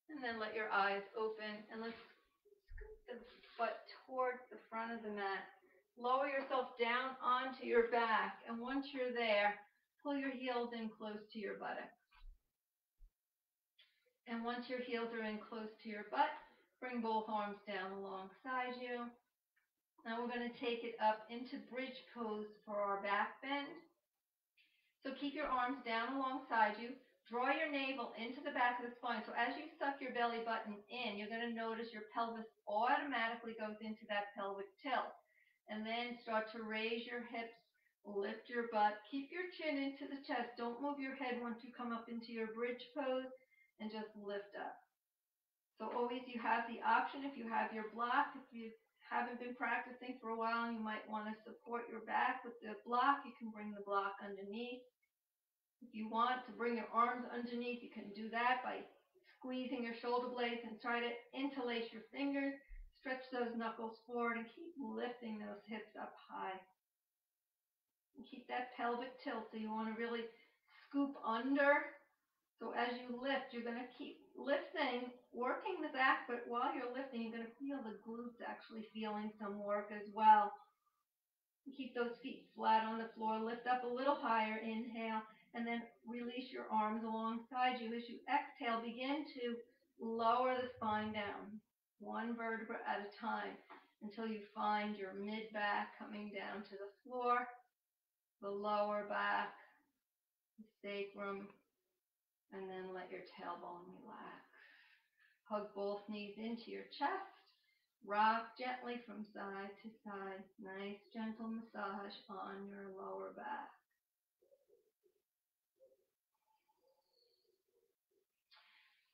And then let your eyes open and let's scoot the butt towards the front of the mat. Lower yourself down onto your back, and once you're there, pull your heels in close to your buttocks. And once your heels are in close to your butt, bring both arms down alongside you. Now we're going to take it up into bridge pose for our back bend. So keep your arms down alongside you. Draw your navel into the back of the spine. So as you suck your belly button in, you're going to notice your pelvis automatically goes into that pelvic tilt. And then start to raise your hips, lift your butt. Keep your chin into the chest. Don't move your head once you come up into your bridge pose, and just lift up. So always you have the option, if you have your block, if you haven't been practicing for a while, you might want to support your back with the block. You can bring the block underneath. If you want to bring your arms underneath, you can do that by squeezing your shoulder blades and try to interlace your fingers. Stretch those knuckles forward and keep lifting those hips up high. And keep that pelvic tilt, so you want to really scoop under. So as you lift, you're going to keep lifting, working the back, but while you're lifting, you're going to feel the glutes actually feeling some work as well. Keep those feet flat on the floor. Lift up a little higher. Inhale, and then release your arms alongside you. As you exhale, begin to lower the spine down, one vertebra at a time, until you find your mid-back coming down to the floor, the lower back, the sacrum, and then let your tailbone relax. Hug both knees into your chest. Rock gently from side to side. Nice gentle massage on your lower back.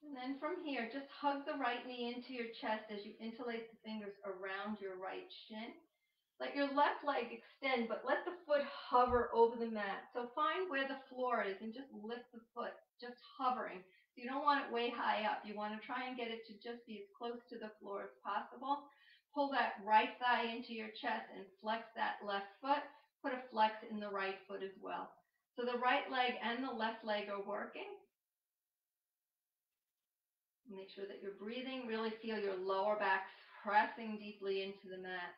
And then from here, just hug the right knee into your chest as you interlace the fingers around your right shin. Let your left leg extend, but let the foot hover over the mat. So find where the floor is and just lift the foot, just hovering. You don't want it way high up. You want to try and get it to just be as close to the floor as possible. Pull that right thigh into your chest and flex that left foot. Put a flex in the right foot as well. So the right leg and the left leg are working. Make sure that you're breathing. Really feel your lower back pressing deeply into the mat.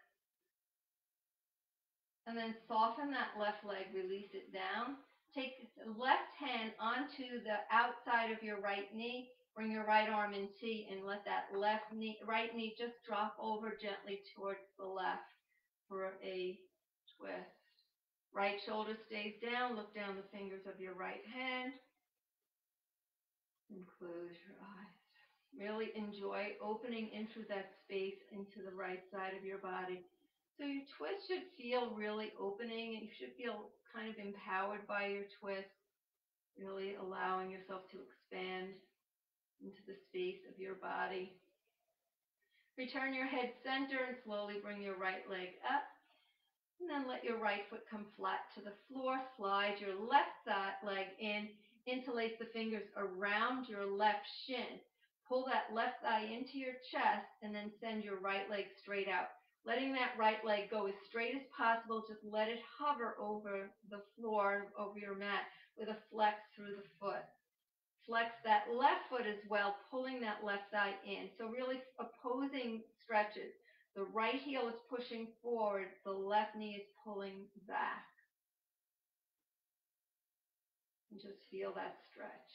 And then soften that left leg, release it down. Take the left hand onto the outside of your right knee. Bring your right arm in T and let that right knee just drop over gently towards the left for a twist. Right shoulder stays down. Look down the fingers of your right hand and close your eyes. Really enjoy opening into that space into the right side of your body. So your twist should feel really opening, and you should feel kind of empowered by your twist, really allowing yourself to expand into the space of your body. Return your head center and slowly bring your right leg up. And then let your right foot come flat to the floor. Slide your left leg in. Interlace the fingers around your left shin. Pull that left thigh into your chest and then send your right leg straight out. Letting that right leg go as straight as possible. Just let it hover over the floor, over your mat, with a flex through the foot. Flex that left foot as well, pulling that left thigh in. So really opposing stretches. The right heel is pushing forward, the left knee is pulling back. And just feel that stretch.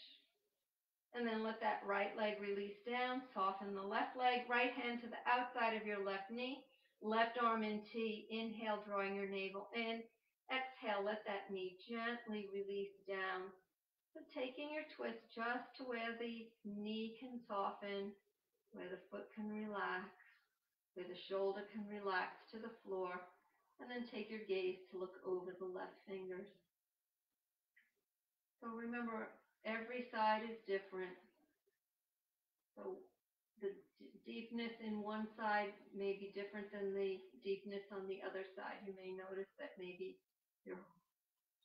And then let that right leg release down, soften the left leg, right hand to the outside of your left knee, left arm in T, inhale, drawing your navel in. Exhale, let that knee gently release down. So taking your twist just to where the knee can soften, where the foot can relax, where the shoulder can relax to the floor, and then take your gaze to look over the left fingers. So remember, every side is different. So the deepness in one side may be different than the deepness on the other side. You may notice that maybe your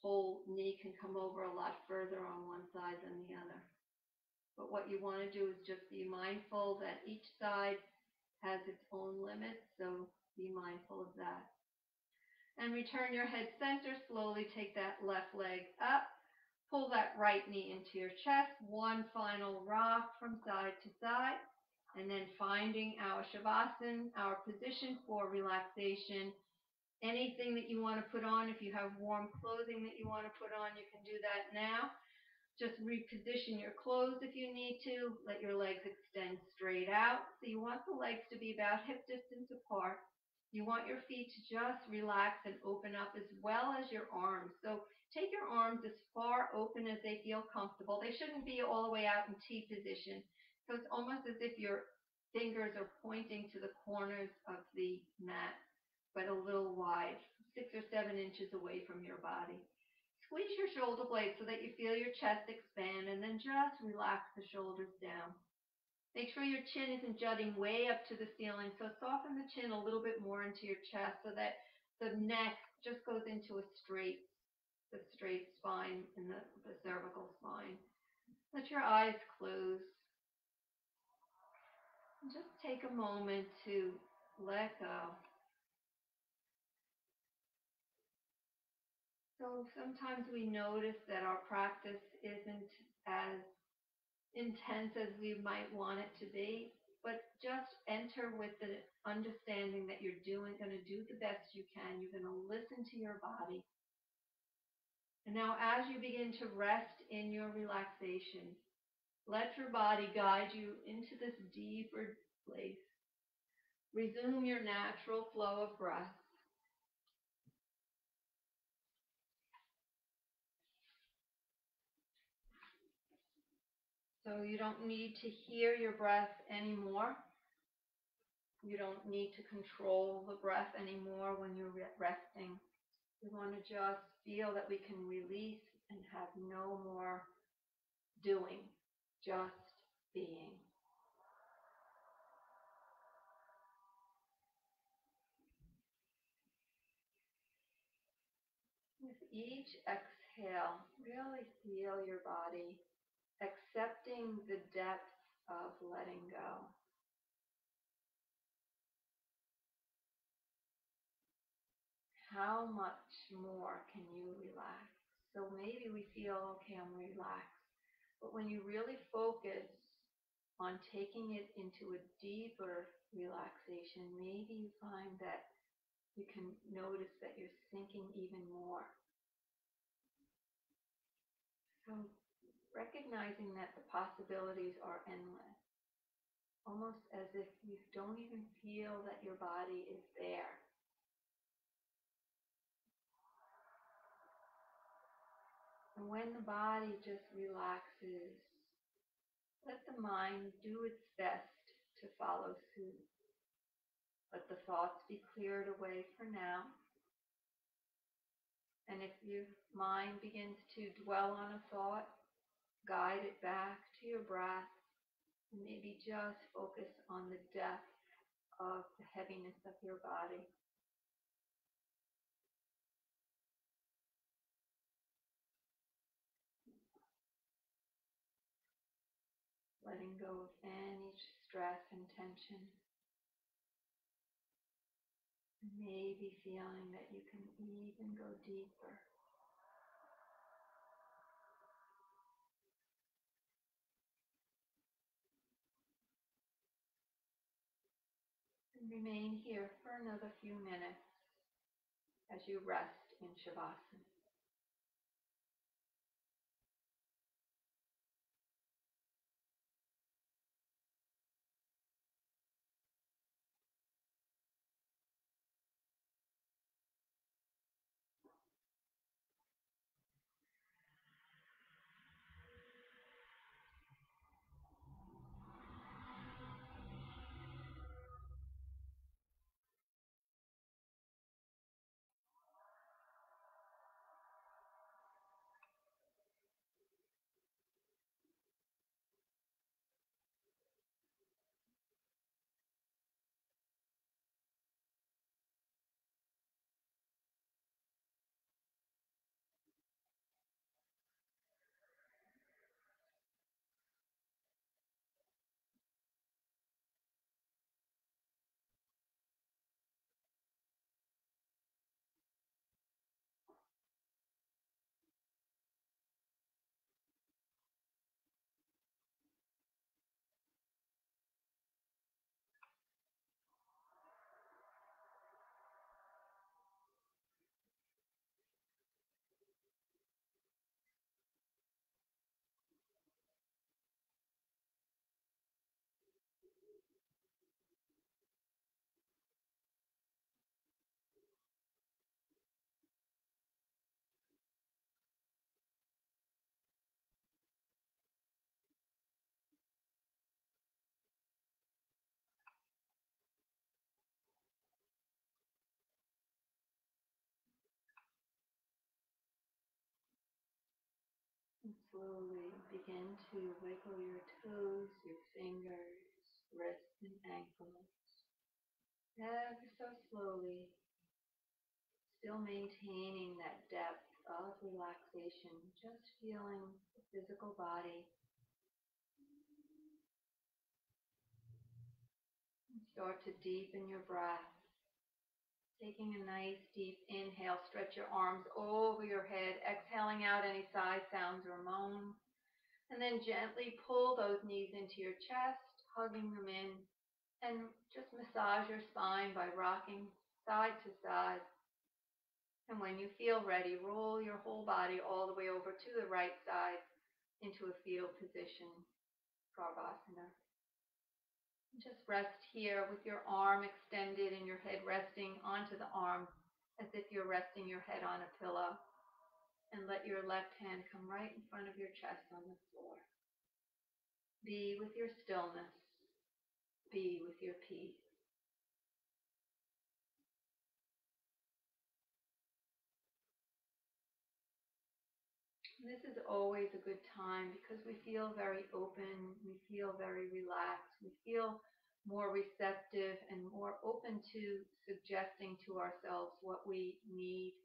whole knee can come over a lot further on one side than the other. But what you want to do is just be mindful that each side has its own limits, so be mindful of that. And return your head center. Slowly take that left leg up. Pull that right knee into your chest. One final rock from side to side. And then finding our Shavasana, our position for relaxation. Anything that you want to put on, if you have warm clothing that you want to put on, you can do that now. Just reposition your clothes if you need to. Let your legs extend straight out. So you want the legs to be about hip distance apart. You want your feet to just relax and open up as well as your arms. So take your arms as far open as they feel comfortable. They shouldn't be all the way out in T position. So it's almost as if your fingers are pointing to the corners of the mat, but a little wide, 6 or 7 inches away from your body. Squeeze your shoulder blades so that you feel your chest expand, and then just relax the shoulders down. Make sure your chin isn't jutting way up to the ceiling, so soften the chin a little bit more into your chest so that the neck just goes into a straight spine in the cervical spine. Let your eyes close. And just take a moment to let go. So sometimes we notice that our practice isn't as intense as we might want it to be, but just enter with the understanding that you're going to do the best you can. You're going to listen to your body. And now as you begin to rest in your relaxation, let your body guide you into this deeper place. Resume your natural flow of breath. So you don't need to hear your breath anymore. You don't need to control the breath anymore when you're resting. We want to just feel that we can release and have no more doing, just being. With each exhale, really feel your body accepting the depth of letting go. How much more can you relax? So maybe we feel, okay, I'm relaxed. But when you really focus on taking it into a deeper relaxation, maybe you find that you can notice that you're sinking even more. So recognizing that the possibilities are endless, almost as if you don't even feel that your body is there. And when the body just relaxes, let the mind do its best to follow suit. Let the thoughts be cleared away for now. And if your mind begins to dwell on a thought, guide it back to your breath and maybe just focus on the depth of the heaviness of your body. Letting go of any stress and tension. And maybe feeling that you can even go deeper. And remain here for another few minutes as you rest in Shavasana. And slowly begin to wiggle your toes, your fingers, wrists, and ankles. Ever so slowly, still maintaining that depth of relaxation, just feeling the physical body. And start to deepen your breath. Taking a nice deep inhale, stretch your arms over your head, exhaling out any sigh sounds or moans. And then gently pull those knees into your chest, hugging them in, and just massage your spine by rocking side to side. And when you feel ready, roll your whole body all the way over to the right side into a fetal position, Garvasana. Just rest here with your arm extended and your head resting onto the arm as if you're resting your head on a pillow. And let your left hand come right in front of your chest on the floor. Be with your stillness. Be with your peace. This is always a good time because we feel very open, we feel very relaxed, we feel more receptive and more open to suggesting to ourselves what we need.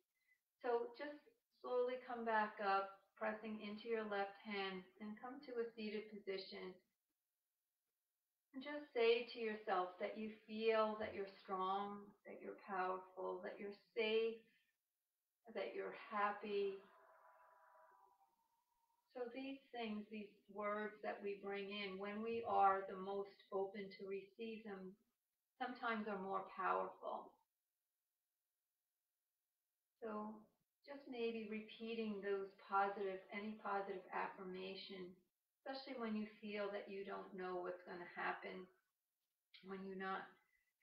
So just slowly come back up, pressing into your left hand, and come to a seated position. And just say to yourself that you feel that you're strong, that you're powerful, that you're safe, that you're happy. So these things, these words that we bring in, when we are the most open to receive them, sometimes are more powerful. So just maybe repeating any positive affirmation, especially when you feel that you don't know what's going to happen, when you're not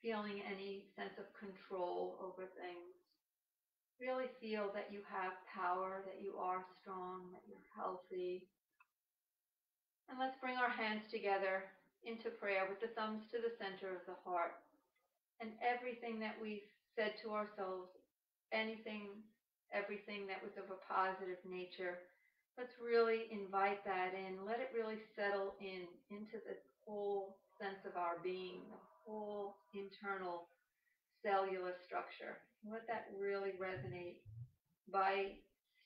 feeling any sense of control over things. Really feel that you have power, that you are strong, that you're healthy. And let's bring our hands together into prayer with the thumbs to the center of the heart. And everything that we've said to ourselves, everything that was of a positive nature, let's really invite that in. Let it really settle into the whole sense of our being, the whole internal cellular structure. Let that really resonate. By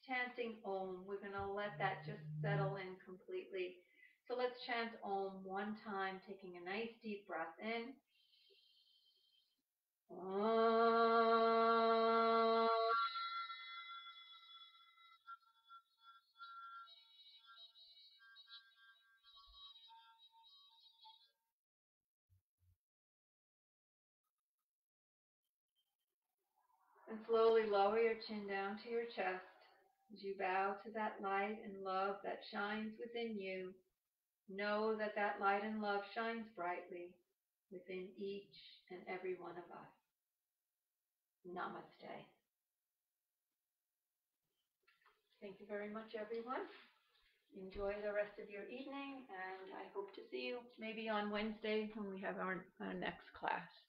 chanting Om, we're going to let that just settle in completely. So let's chant Om one time, taking a nice deep breath in. Om. And slowly lower your chin down to your chest as you bow to that light and love that shines within you. Know that that light and love shines brightly within each and every one of us. Namaste. Thank you very much, everyone. Enjoy the rest of your evening, and I hope to see you maybe on Wednesday when we have our next class.